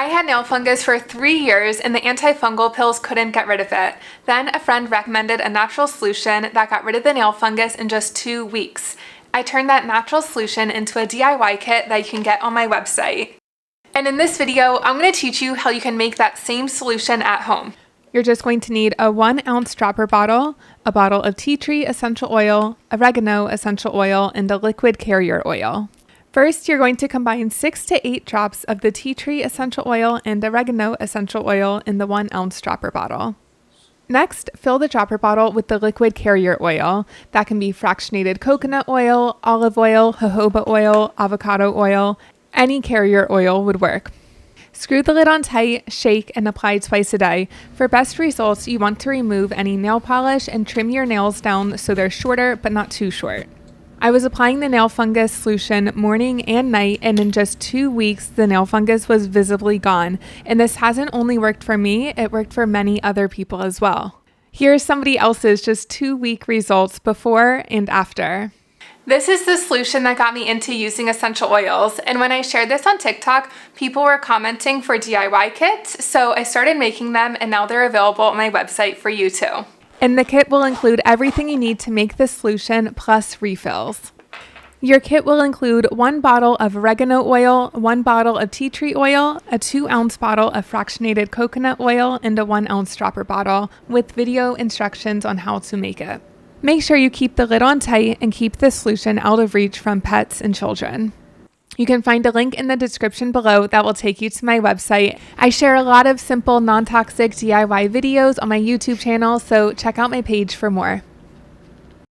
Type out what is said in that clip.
I had nail fungus for 3 years and the antifungal pills couldn't get rid of it. Then a friend recommended a natural solution that got rid of the nail fungus in just 2 weeks. I turned that natural solution into a DIY kit that you can get on my website. And in this video, I'm going to teach you how you can make that same solution at home. You're just going to need a 1 ounce dropper bottle, a bottle of tea tree essential oil, oregano essential oil, and a liquid carrier oil. First, you're going to combine 6 to 8 drops of the tea tree essential oil and oregano essential oil in the 1 ounce dropper bottle. Next, fill the dropper bottle with the liquid carrier oil. That can be fractionated coconut oil, olive oil, jojoba oil, avocado oil. Any carrier oil would work. Screw the lid on tight, shake, and apply twice a day. For best results, you want to remove any nail polish and trim your nails down so they're shorter but not too short. I was applying the nail fungus solution morning and night, and in just 2 weeks, the nail fungus was visibly gone. And this hasn't only worked for me, it worked for many other people as well. Here's somebody else's just 2-week results before and after. This is the solution that got me into using essential oils, and when I shared this on TikTok, people were commenting for DIY kits, so I started making them and now they're available on my website for you too. And the kit will include everything you need to make this solution plus refills. Your kit will include 1 bottle of oregano oil, 1 bottle of tea tree oil, a 2 ounce bottle of fractionated coconut oil, and a 1 ounce dropper bottle with video instructions on how to make it. Make sure you keep the lid on tight and keep this solution out of reach from pets and children. You can find a link in the description below that will take you to my website. I share a lot of simple, non-toxic DIY videos on my YouTube channel, so check out my page for more.